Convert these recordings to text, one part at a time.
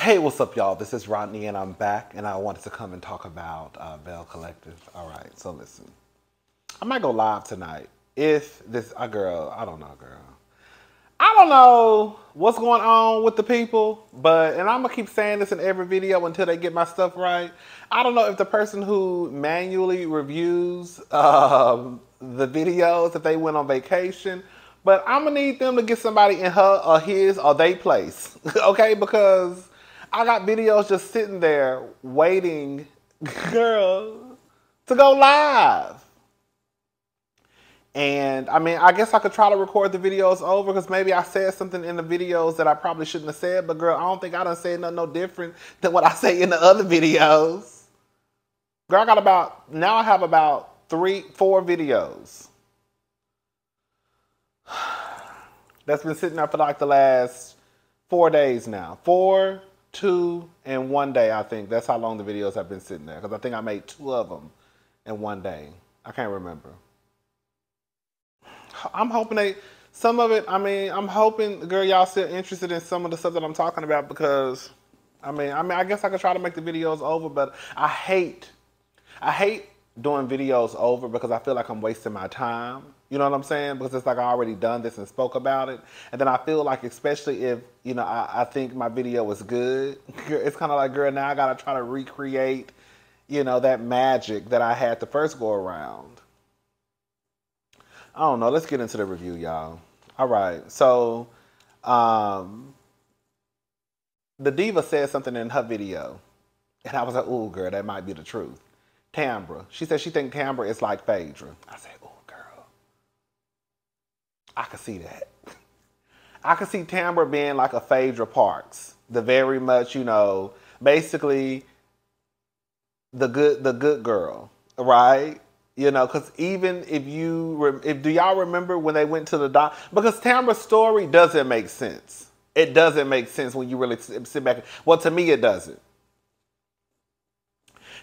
Hey, what's up, y'all? This is Rodney, and I'm back, and I wanted to come and talk about Belle Collective. All right, so listen. I might go live tonight. If this, girl, I don't know, girl. I don't know what's going on with the people, and I'm gonna keep saying this in every video until they get my stuff right. I don't know if the person who manually reviews the videos, if they went on vacation, but I'm gonna need them to get somebody in her or his or they place, okay? Because I got videos just sitting there waiting, girl, to go live. And I mean, I guess I could try to record the videos over because maybe I said something in the videos that I probably shouldn't have said. But girl, I don't think I done said nothing no different than what I say in the other videos. Girl, now I have about 3-4 videos that's been sitting there for like the last 4 days now. 4, 2, and 1 day, I think. That's how long the videos have been sitting there. Because I think I made 2 of them in 1 day. I can't remember. I'm hoping some of it, I'm hoping, girl, y'all still interested in some of the stuff that I'm talking about because, I guess I could try to make the videos over, but I hate doing videos over because I feel like I'm wasting my time. You know what I'm saying? Because it's like I already done this and spoke about it. And then I feel like, especially if, I think my video was good, it's kind of like, girl, now I got to try to recreate, that magic that I had the first go around. I don't know. Let's get into the review, y'all. All right. So, the diva said something in her video. And I was like, oh, girl, that might be the truth. Tambra. She said she thinks Tambra is like Phaedra. I said, oh, girl. I could see that. I could see Tambra being like a Phaedra Parks. The very much, basically the good girl, right? Because even if do y'all remember when they went to the doc? Because Tambra's story doesn't make sense. It doesn't make sense when you really sit back. Well, to me, it doesn't.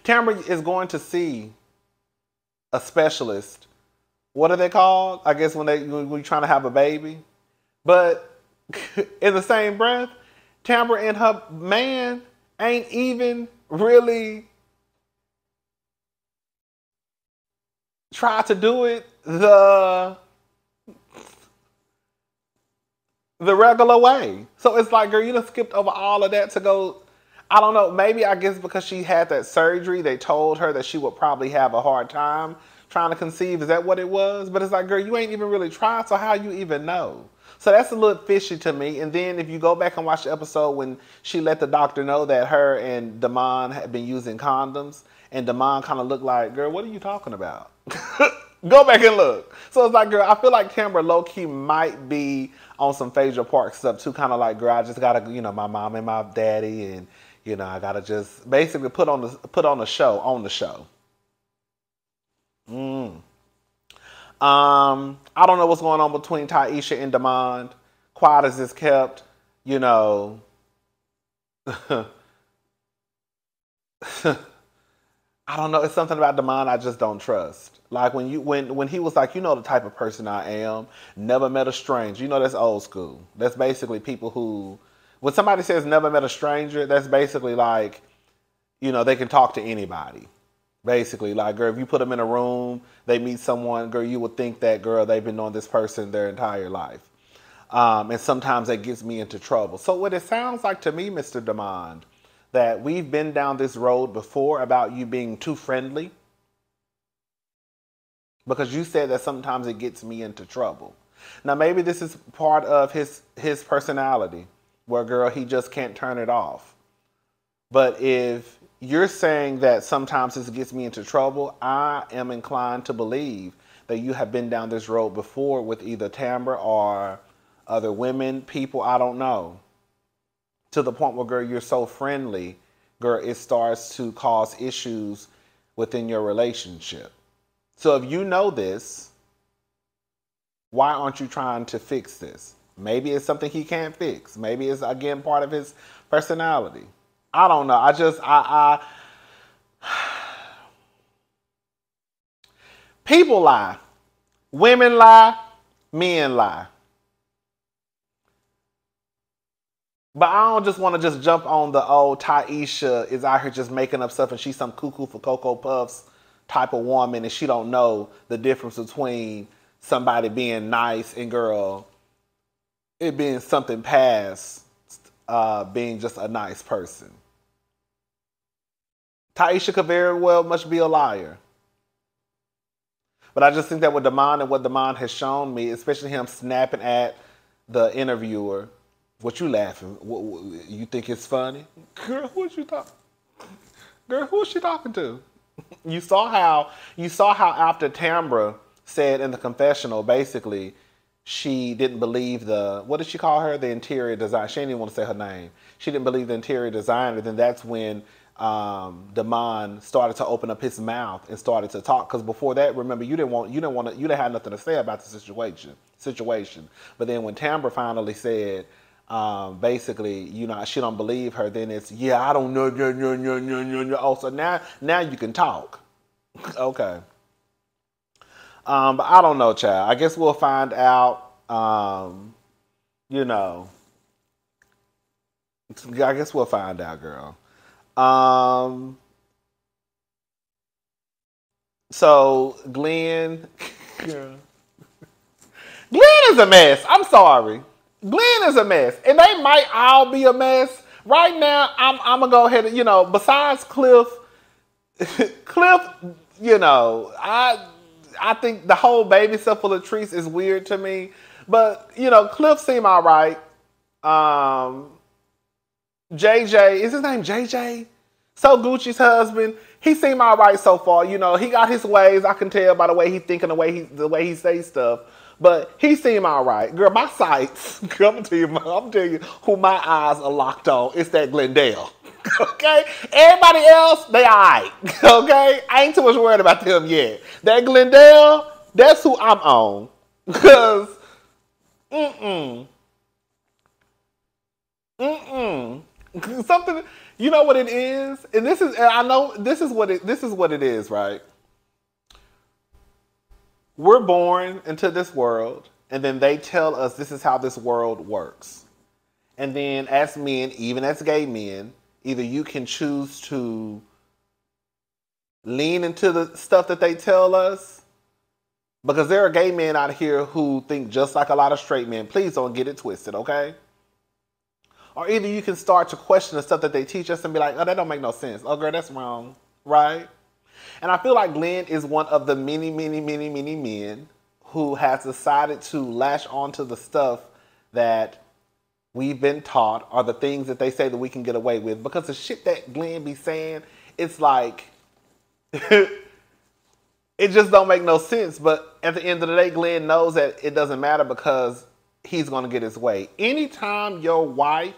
Tambra is going to see a specialist. What are they called? I guess when you're trying to have a baby. But in the same breath, Tambra and her man ain't even really try to do it the regular way. So it's like, girl, you done skipped over all of that to go. I don't know. Maybe I guess because she had that surgery, they told her that she would probably have a hard time trying to conceive. Is that what it was? But it's like, girl, you ain't even really tried, so how you even know? So that's a little fishy to me. And then if you go back and watch the episode when she let the doctor know that her and Damon had been using condoms, and Damon kind of looked like, girl, what are you talking about? Go back and look. So it's like, girl, I feel like Tambra low-key might be on some Phaedra Park stuff too. Kind of like, girl, I just got to, my mom and my daddy, and, I got to just basically put on the show, I don't know what's going on between Taisha and Damon. Quiet as it's kept, I don't know. It's something about Damon I just don't trust. Like when he was like, the type of person I am, never met a stranger. That's old school. That's basically people who, when somebody says never met a stranger, that's basically like, they can talk to anybody. Basically, like, girl, if you put them in a room, they meet someone, girl, you would think that, girl, they've been knowing this person their entire life. And sometimes that gets me into trouble. So what it sounds like to me, Mr. Damon, that we've been down this road before about you being too friendly. Because you said that sometimes it gets me into trouble. Now, maybe this is part of his personality where, girl, he just can't turn it off. But if you're saying that sometimes this gets me into trouble, I am inclined to believe that you have been down this road before with either Tambra or other women, people, I don't know. To the point where, girl, you're so friendly, girl, it starts to cause issues within your relationship. So if you know this, why aren't you trying to fix this? Maybe it's something he can't fix. Maybe it's, again, part of his personality. I don't know. People lie. Women lie. Men lie. But I don't just want to just jump on the old Taisha is out here just making up stuff and she's some cuckoo for Cocoa Puffs type of woman and she don't know the difference between somebody being nice and girl, it being something past being just a nice person. Taisha could very well much be a liar. But I just think that with Damon and what Damon has shown me, especially him snapping at the interviewer, what you laughing? You think it's funny? Girl, who you talking? Girl, who is she talking to? You saw how after Tambra said in the confessional, basically, she didn't believe what did she call her? The interior designer. She didn't even want to say her name. She didn't believe the interior designer. Then that's when Damon started to open up his mouth and started to talk. Because before that, remember, you didn't have nothing to say about the situation. But then when Tambra finally said, basically, she don't believe her, then it's, I don't know. Oh, so now you can talk. Okay. But I don't know, child. I guess we'll find out, I guess we'll find out, girl. So Glenn is a mess. I'm sorry. Glenn is a mess. And they might all be a mess. Right now, I'm gonna go ahead and, besides Cliff, I think the whole baby stuff for Latrice is weird to me. But, Cliff seemed all right. JJ, is his name JJ? So Gucci's husband, he seemed all right so far. He got his ways. I can tell by the way he thinking, the way he says stuff. But he seemed all right. Girl, my sights, girl, I'm gonna tell you who my eyes are locked on. It's that Glendale. Okay? Everybody else, they all right. Okay? I ain't too much worried about them yet. That Glendale, that's who I'm on. Because, something, you know what it is? And I know this is what it is, right? We're born into this world, and then they tell us this is how this world works. And then as men, even as gay men, either you can choose to lean into the stuff that they tell us, because there are gay men out here who think just like a lot of straight men. Please don't get it twisted, okay? Or either you can start to question the stuff that they teach us and be like, oh, that don't make no sense. Oh, girl, that's wrong, right? And I feel like Glenn is one of the many, many, many, many men who has decided to latch onto the stuff that we've been taught or the things that they say that we can get away with. Because the shit that Glenn be saying, it's like, it just don't make no sense. But at the end of the day, Glenn knows that it doesn't matter because he's going to get his way. Anytime your wife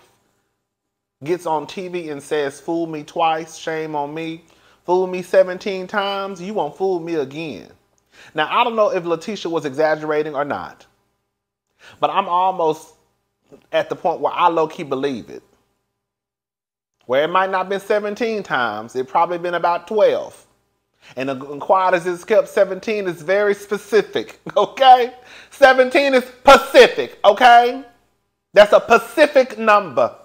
gets on TV and says, fool me twice, shame on me, fool me 17 times, you won't fool me again. Now, I don't know if Letitia was exaggerating or not, but I'm almost at the point where I low-key believe it. Where it might not have been 17 times, it probably been about 12. And quiet as it's kept, 17 is very specific, okay? 17 is Pacific, okay? That's a Pacific number.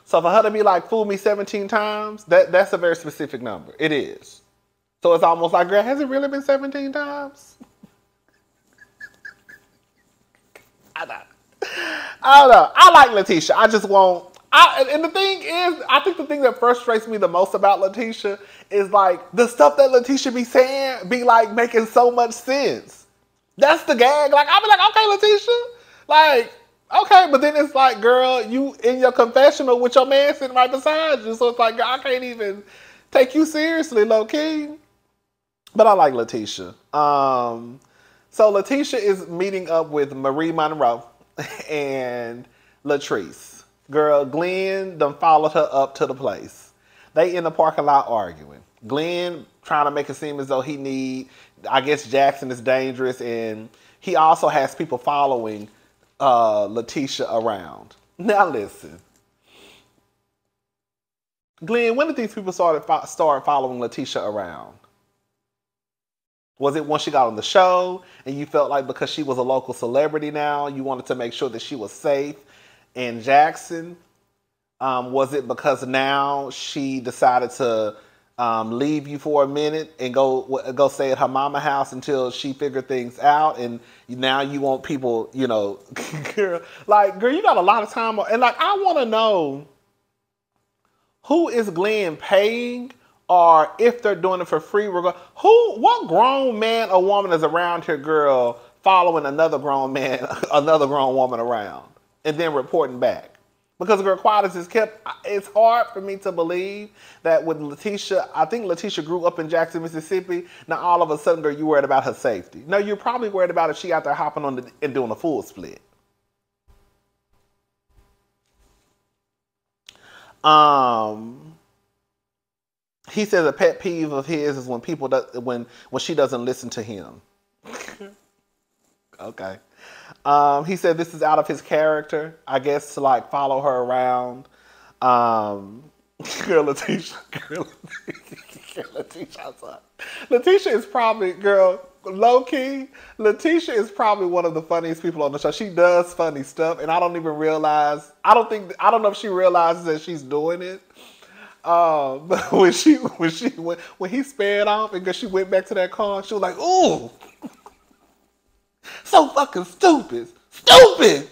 So for her to be like, fool me 17 times, that's a very specific number. It is. So it's almost like, girl, has it really been 17 times? I don't know. I like Letitia. I just won't. And the thing is, I think the thing that frustrates me the most about Letitia is like the stuff that Letitia be saying be like making so much sense. That's the gag. Like, I'll be like, okay, Letitia. Like, okay, but then it's like, girl, you in your confessional with your man sitting right beside you. So it's like, girl, I can't even take you seriously, low-key. But I like Letitia. So Letitia is meeting up with Marie Monroe and Latrice. Girl, Glenn done followed her up to the place. They in the parking lot arguing. Glenn trying to make it seem as though I guess Jackson is dangerous, and he also has people following Letitia around. Now listen. Glenn, when did these people start following Letitia around? Was it when she got on the show and you felt like because she was a local celebrity now, you wanted to make sure that she was safe? and Jackson? Was it because now she decided to leave you for a minute and go stay at her mama house until she figured things out, and now you want people, you know, girl, you got a lot of time, and like I want to know who is Glenn paying, or if they're doing it for free. What grown man or woman is around here, girl, following another grown man, another grown woman around, and then reporting back? Because girl, quiet as it's kept, it's hard for me to believe that with Letitia, I think Letitia grew up in Jackson, Mississippi. Now all of a sudden, girl, you worried about her safety. No, you're probably worried about if she out there hopping on and doing a full split. He says a pet peeve of his is when people when she doesn't listen to him. Okay. He said this is out of his character, I guess, to like follow her around. Girl, Letitia, Letitia is probably, girl, low key, Letitia is probably one of the funniest people on the show. She does funny stuff, and I don't even realize. I don't know if she realizes that she's doing it. But when he sped off and she went back to that car, she was like, "Ooh, so fucking stupid." I said,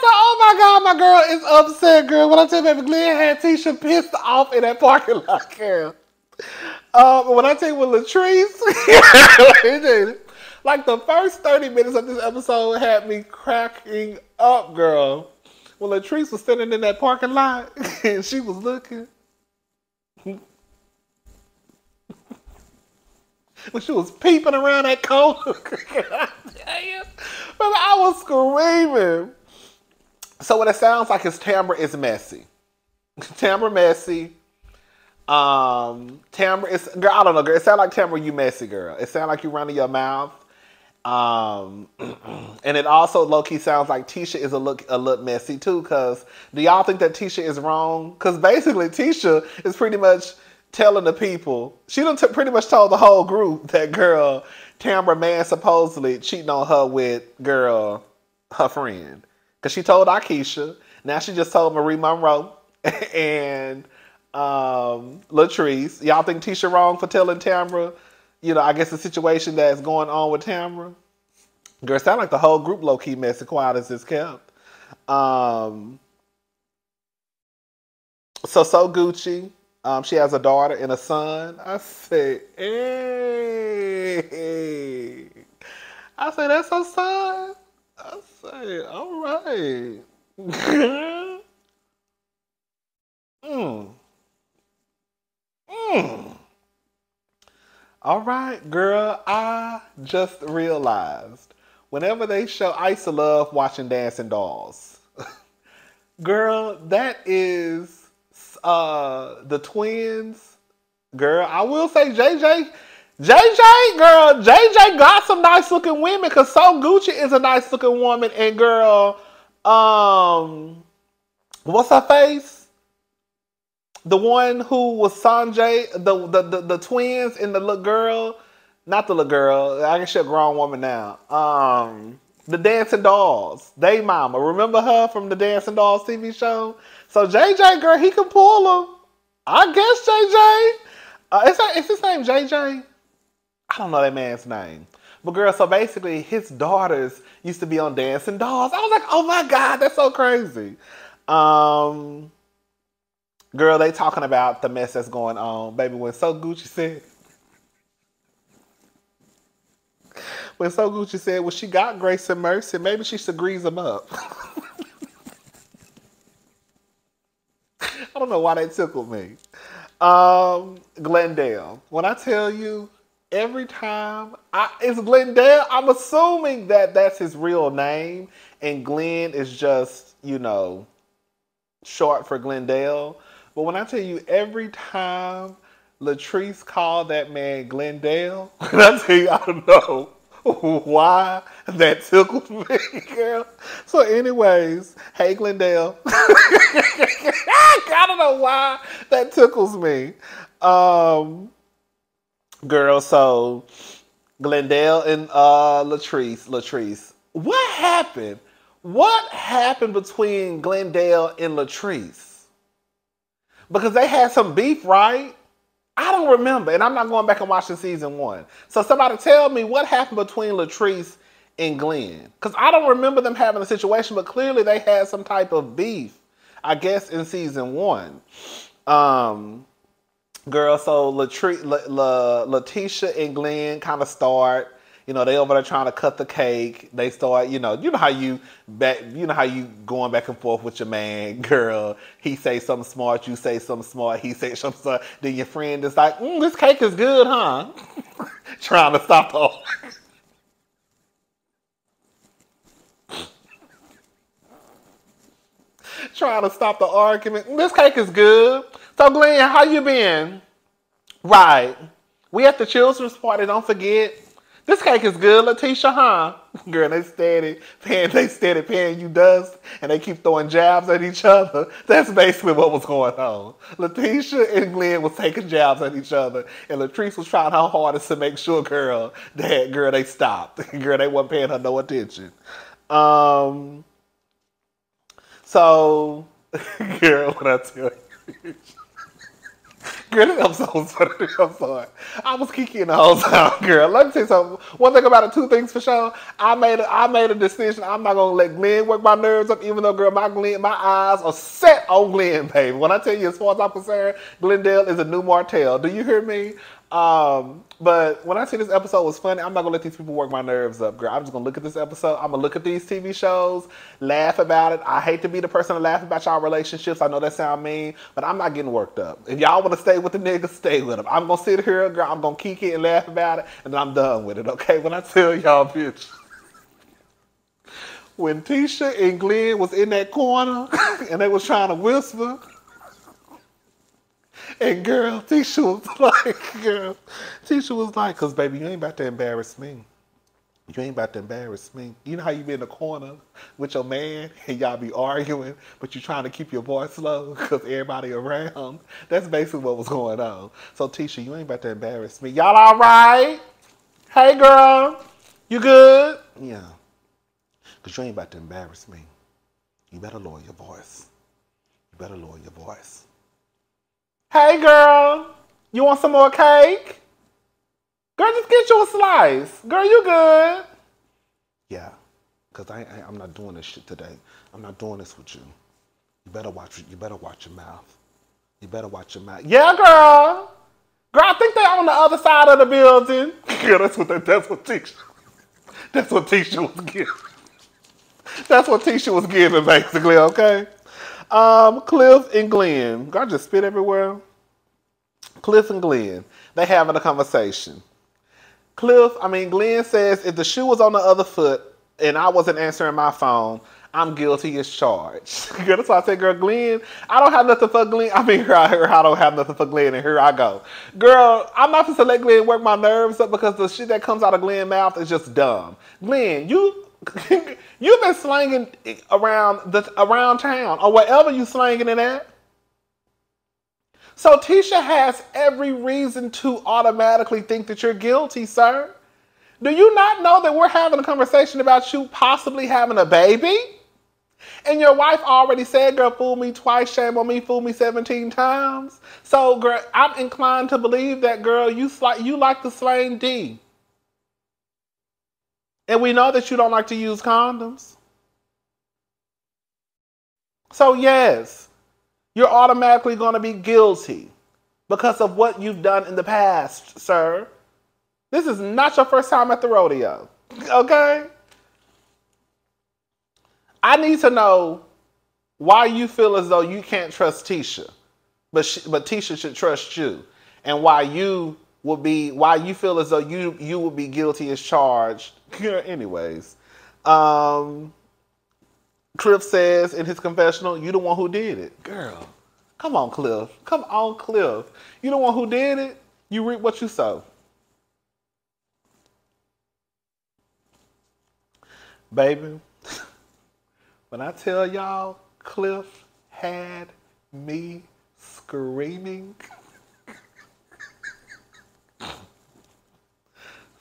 "Oh my God, my girl is upset, girl." When I tell you, baby, Glenn had Tisha pissed off in that parking lot, girl. When I tell you, with Latrice, like the first 30 minutes of this episode had me cracking up, girl. When Latrice was sitting in that parking lot and she was looking. When she was peeping around that corner. I was screaming. So what it sounds like is Tamra is messy. Tamra messy. Tamra is, girl, I don't know, girl. It sounds like Tamra, you messy, girl. It sounds like you running your mouth. And it also low-key sounds like Tisha is a look messy too, because do y'all think that Tisha is wrong? Because basically Tisha is pretty much telling the people, she done pretty much told the whole group that girl, Tamra man supposedly cheating on her with girl, her friend. Because she told Akeisha, now she just told Marie Monroe and Latrice. Y'all think Tisha wrong for telling Tamra, you know, I guess the situation that's going on with Tamra? Girl, it sound like the whole group low-key messy, quiet as it's kept. So Gucci, she has a daughter and a son. I say, hey. I say, that's her son? I say, all right. All right, girl, I just realized whenever they show, I used to love watching Dancing Dolls. Girl, that is the twins. Girl, I will say JJ, girl, JJ got some nice looking women, because So Gucci is a nice looking woman. And girl, what's her face? The one who was Sanjay, the twins and the little girl, not the little girl, I guess she's a grown woman now. The Dancing Dolls, they mama. Remember her from the Dancing Dolls TV show? So JJ, girl, he can pull them. I guess JJ. Is his name JJ? I don't know that man's name. But girl, so basically his daughters used to be on Dancing Dolls. I was like, oh my God, that's so crazy. Girl, they talking about the mess that's going on. Baby, when So Gucci said, well, she got grace and mercy, maybe she should grease them up. I don't know why that tickled me. Glendale. When I tell you, every time it's Glendale, I'm assuming that that's his real name, and Glenn is just, you know, short for Glendale. But when I tell you, every time Latrice called that man Glendale, when I tell you, I don't know why that tickled me, girl. So anyways, hey Glendale. I don't know why that tickles me. Girl, so Glendale and Latrice, What happened? What happened between Glendale and Latrice? Because they had some beef, right? I don't remember, and I'm not going back and watching season 1. So somebody tell me what happened between Latrice and Glenn. Because I don't remember them having a situation, but clearly they had some type of beef, I guess, in season 1. Girl, so Letitia and Glenn kind of start. They over there trying to cut the cake. They start, how you going back and forth with your man, girl. He say something smart, you say something smart, he say something smart. Then your friend is like, this cake is good, huh? Trying to stop the trying to stop the argument. This cake is good. So Glenn, how you been? Right. We at the children's party, don't forget. This cake is good, Letitia, huh? Girl, they steady paying you dust, and they keep throwing jabs at each other. That's basically what was going on. Letitia and Glenn was taking jabs at each other, and Latrice was trying her hardest to make sure, they stopped. Girl, they wasn't paying her no attention. So, girl, what I tell you. Girl, this episode was funny. I'm sorry. I was kicking the whole time, girl. Let me tell you something. One thing about it, 2 things for sure. I made a decision. I'm not gonna let Glenn work my nerves up, even though, girl, my eyes are set on Glenn, baby. When I tell you, as far as I'm concerned, Glendale is a new Martell. Do you hear me? But when I say this episode was funny, I'm not gonna let these people work my nerves up, girl. I'm just gonna look at this episode. I'm gonna look at these TV shows, laugh about it. I hate to be the person to laugh about y'all relationships. I know that sound mean, but I'm not getting worked up. If y'all want to stay with the nigga, stay with him. I'm gonna sit here, girl. I'm gonna kick it and laugh about it, and then I'm done with it. Okay? When I tell y'all, bitch. When Tisha and Glenn was in that corner and they was trying to whisper. And girl, Tisha was like, cause baby, you ain't about to embarrass me. You ain't about to embarrass me. You know how you be in the corner with your man and y'all be arguing, but you trying to keep your voice low cause everybody around. That's basically what was going on. So Tisha, you ain't about to embarrass me. Y'all all right? Hey girl, you good? Yeah. Cause you ain't about to embarrass me. You better lower your voice. You better lower your voice. Hey girl, you want some more cake? Girl, just get you a slice. Girl, you good? Yeah, because I'm not doing this shit today. I'm not doing this with you. You better watch your mouth. You better watch your mouth. Yeah, girl. Girl, I think they on the other side of the building. Girl, that's what Tisha was giving. That's what Tisha was giving, basically, okay? Cliff and Glenn. God just spit everywhere. Cliff and Glenn. They having a conversation. Glenn says, if the shoe was on the other foot and I wasn't answering my phone, I'm guilty as charged. Girl, that's why I say, girl, Glenn, I don't have nothing for Glenn. Here I don't have nothing for Glenn, and here I go. Girl, I'm not supposed to let Glenn work my nerves up because the shit that comes out of Glenn's mouth is just dumb. Glenn, you've been slanging around town or wherever you slanging it at. So Tisha has every reason to automatically think that you're guilty, sir. Do you not know that we're having a conversation about you possibly having a baby? And your wife already said, girl, fool me twice, shame on me, fool me 17 times. So, girl, I'm inclined to believe that, girl, you like the slang D. And we know that you don't like to use condoms. So yes, you're automatically going to be guilty because of what you've done in the past, sir. This is not your first time at the rodeo, okay? I need to know why you feel as though you can't trust Tisha, but Tisha should trust you, and why you feel as though you would be guilty as charged. Anyways, Cliff says in his confessional, you the one who did it. Girl, come on, Cliff. Come on, Cliff. You the one who did it. You reap what you sow. Baby, when I tell y'all, Cliff had me screaming.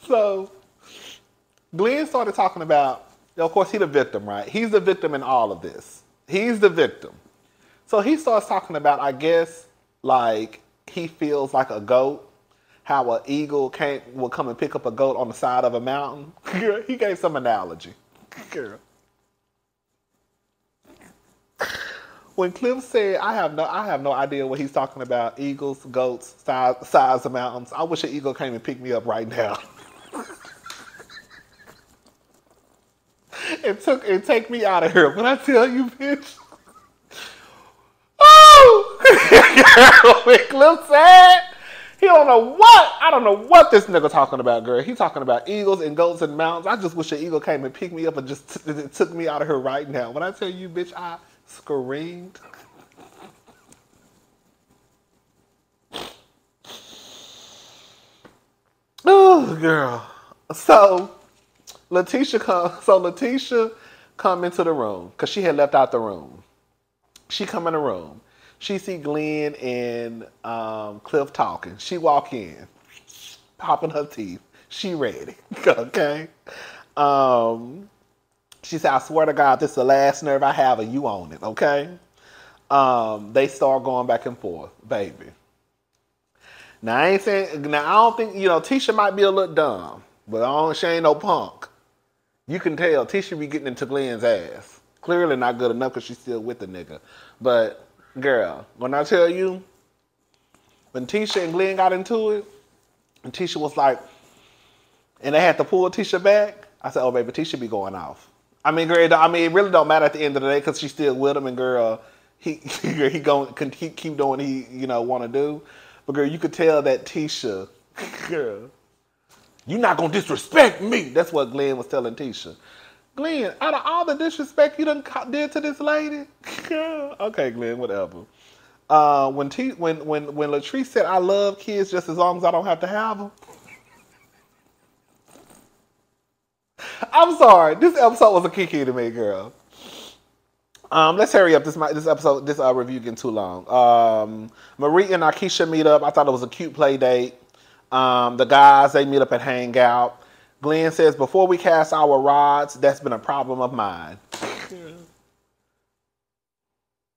So, Glenn started talking about Of course, he's the victim, right? He's the victim in all of this. He's the victim. So he starts talking about, I guess, like he feels like a goat. How an eagle will come and pick up a goat on the side of a mountain. Girl, he gave some analogy. Girl. When Cliff said, I have no idea what he's talking about. Eagles, goats, size of mountains. I wish an eagle came and picked me up right now. and take me out of here. When I tell you, bitch. Oh! When Cliff said, he don't know what. I don't know what this nigga talking about, girl. He talking about eagles and goats and mountains. I just wish an eagle came and picked me up and just took me out of here right now. When I tell you, bitch, I screamed. Oh, girl. So Letitia come into the room because she had left out the room. She come in the room. She see Glenn and Cliff talking. She walk in, popping her teeth. She ready. Okay. She said, I swear to God, this is the last nerve I have and you own it. Okay. They start going back and forth, baby. Now I don't think, Tisha might be a little dumb, but she ain't no punk. You can tell Tisha be getting into Glenn's ass. Clearly not good enough because she's still with the nigga. But girl, when I tell you, when Tisha and Glenn got into it, and Tisha was like, and they had to pull Tisha back, I said, oh, baby, Tisha be going off. I mean, girl, it really don't matter at the end of the day because she's still with him, and girl, he keep doing what he, want to do. But girl, you could tell that Tisha, girl, you're not going to disrespect me. That's what Glenn was telling Tisha. Glenn, out of all the disrespect you done did to this lady, okay, Glenn, whatever. When Latrice said, I love kids just as long as I don't have to have them. I'm sorry. This episode was a kiki to me, girl. Let's hurry up. This review getting too long. Marie and Arkisha meet up. I thought it was a cute play date. The guys, they meet up and hang out. Glenn says, before we cast our rods, that's been a problem of mine.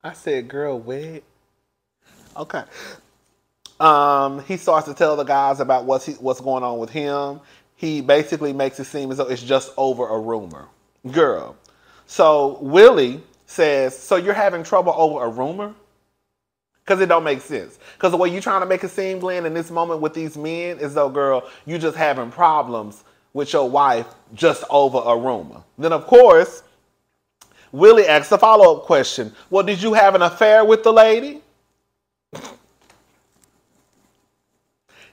I said, girl, wait. Okay. He starts to tell the guys about what's going on with him. He basically makes it seem as though it's just over a rumor. Girl. So Willie says, so you're having trouble over a rumor? Because it don't make sense. Because the way you're trying to make it seem, Glenn, in this moment with these men is though, girl, you just having problems with your wife just over a rumor. Then, of course, Willie asks a follow-up question. Well, did you have an affair with the lady?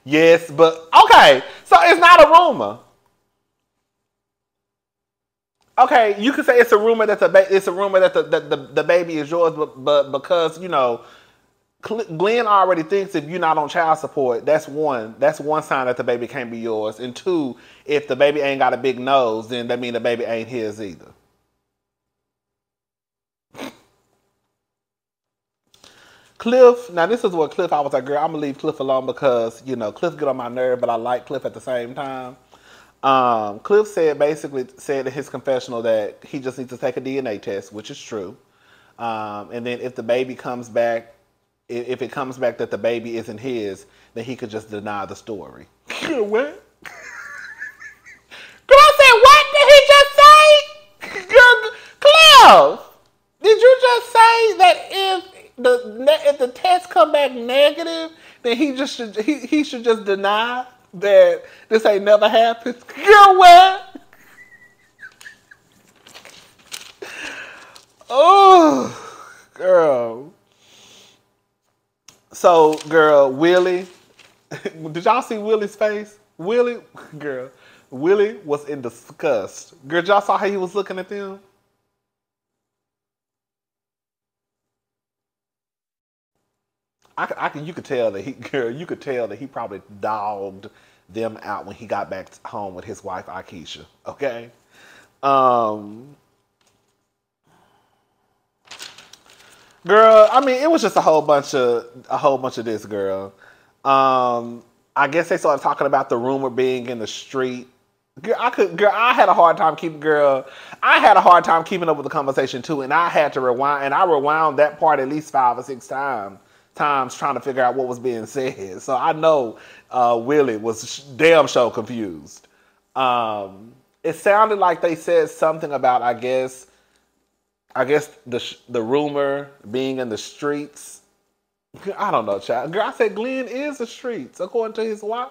Yes, but okay. So it's not a rumor. Okay, you could say it's a rumor that the baby is yours, but because Glenn already thinks if you're not on child support, that's one sign that the baby can't be yours. And two, if the baby ain't got a big nose, then that means the baby ain't his either. Cliff, now this is what Cliff, I was like, girl, I'm gonna leave Cliff alone because, Cliff get on my nerve, but I like Cliff at the same time. Cliff basically said in his confessional that he just needs to take a DNA test, which is true. And then if the baby comes back, if it comes back that the baby isn't his, then he could just deny the story. What? Girl, I said, what did he just say? Girl, Cliff, did you just say that if the test come back negative, then he should just deny that this ain't never happened? Girl, what? Oh, girl. So, girl, Willie, did y'all see Willie's face? Willie was in disgust. Girl, y'all saw how he was looking at them? You could tell that he probably dogged them out when he got back home with his wife, Arkisha. Okay? Girl, I mean, it was just a whole bunch of this, girl. I guess they started talking about the rumor being in the street I had a hard time I had a hard time keeping up with the conversation too, and I had to rewind, and I rewound that part at least 5 or 6 times trying to figure out what was being said. So I know Willie was damn sure confused. It sounded like they said something about, I guess the rumor being in the streets. I don't know, child. Girl, I said Glenn is the streets, according to his wife.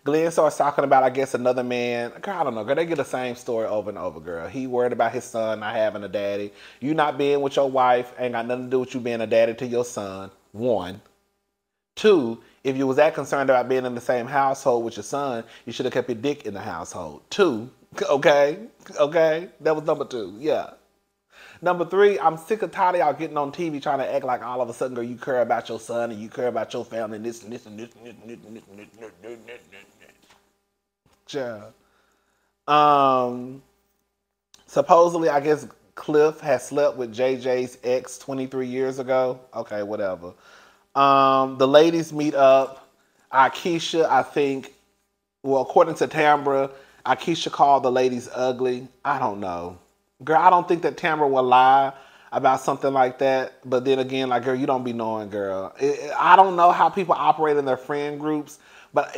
Glenn starts talking about, I guess, another man. Girl, I don't know. Girl, they get the same story over and over, girl. He worried about his son not having a daddy. You not being with your wife ain't got nothing to do with you being a daddy to your son. 1. 2, if you was that concerned about being in the same household with your son, you should have kept your dick in the household. 2, okay? That was number 2, yeah. Number 3, I'm sick and tired of y'all getting on TV trying to act like all of a sudden, girl, you care about your son and you care about your family and this and this and this and this and this and this and this and this. Supposedly, I guess Cliff has slept with JJ's ex 23 years ago. Okay, whatever. The ladies meet up. Akeisha, I think, well, according to Tambra, Akeisha called the ladies ugly. I don't know. Girl, I don't think that Tambra will lie about something like that. But then again, like, girl, you don't be knowing, girl. I don't know how people operate in their friend groups. But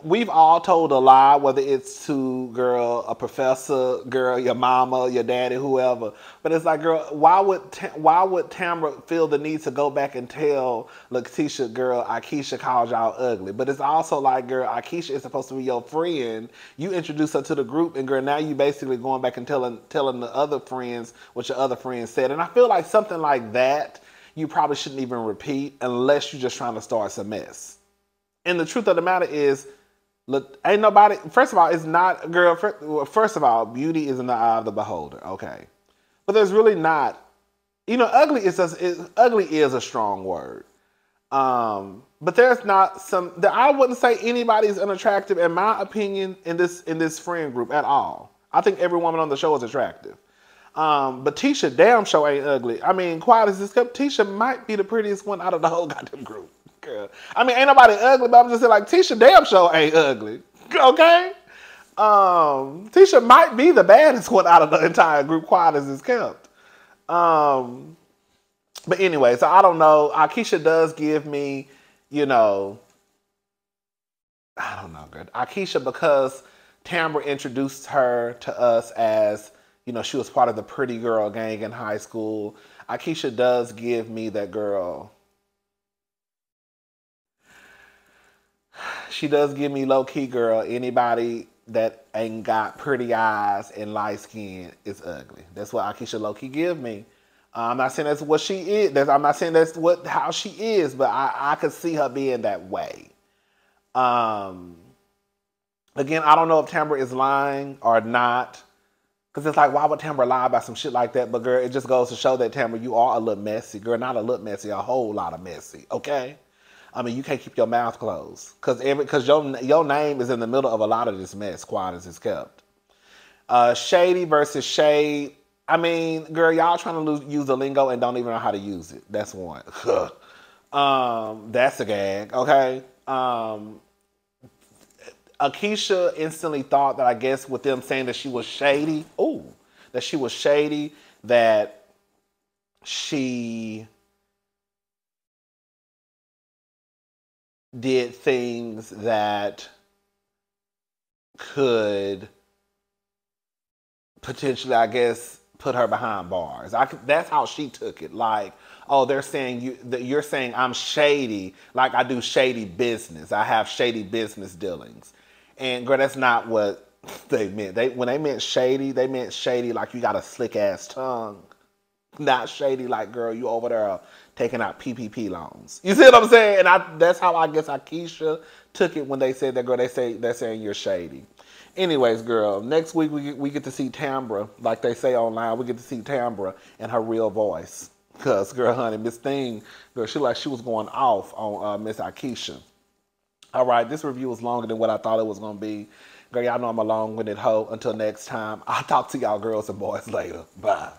we've all told a lie, whether it's to, girl, a professor, girl, your mama, your daddy, whoever. But it's like, girl, why would Tamra feel the need to go back and tell Letitia, girl, Akeisha called y'all ugly? But it's also like, girl, Akeisha is supposed to be your friend. You introduce her to the group, and girl, now you basically going back and telling the other friends what your other friends said. And I feel like something like that, you probably shouldn't even repeat unless you're just trying to start some mess. And the truth of the matter is, look, ain't nobody, first of all, it's not, girl, first of all, beauty is in the eye of the beholder, okay? But there's really not, ugly is a strong word. But there's not I wouldn't say anybody's unattractive, in my opinion, in this friend group at all. I think every woman on the show is attractive. But Tisha damn sure ain't ugly. I mean, quiet as this kept, Tisha might be the prettiest one out of the whole goddamn group. Girl. I mean, ain't nobody ugly, but I'm just saying, like, Tisha damn sure ain't ugly. Okay? Tisha might be the baddest one out of the entire group, quiet as it's kept. But anyway, so I don't know. Akeisha does give me, I don't know, girl. Akeisha, because Tambra introduced her to us as, she was part of the pretty girl gang in high school. Akeisha does give me that girl. She does give me low-key, girl. Anybody that ain't got pretty eyes and light skin is ugly. That's what Akeisha low-key give me. I'm not saying that's what she is. I'm not saying that's how she is, but I could see her being that way. Again, I don't know if Tambra is lying or not. Because it's like, why would Tambra lie about some shit like that? But girl, it just goes to show that, Tambra, you are a little messy. Girl, not a little messy, a whole lot of messy. Okay? I mean, you can't keep your mouth closed. Because your name is in the middle of a lot of this mess, quiet as it's kept. Shady versus shade. I mean, girl, y'all trying to use the lingo and don't even know how to use it. That's one. That's a gag, okay? Akeisha instantly thought that, I guess, with them saying that she was shady, that she did things that could potentially, I guess, put her behind bars. That's how she took it. Like, oh, they're saying you're saying I'm shady, like I do shady business. I have shady business dealings. And girl, that's not what they meant. When they meant shady like you got a slick ass tongue. Not shady like, girl, you over there taking out PPP loans. You see what I'm saying? And that's how I guess Akeisha took it when they said that, girl, they're saying you're shady. Anyways, girl, next week we get to see Tambra, like they say online, we get to see Tambra in her real voice. Because, girl, honey, Miss Thing, girl, she was going off on Miss Akeisha. All right, this review was longer than what I thought it was going to be. Girl, y'all know I'm a long-winded hoe. Until next time, I'll talk to y'all girls and boys later. Bye.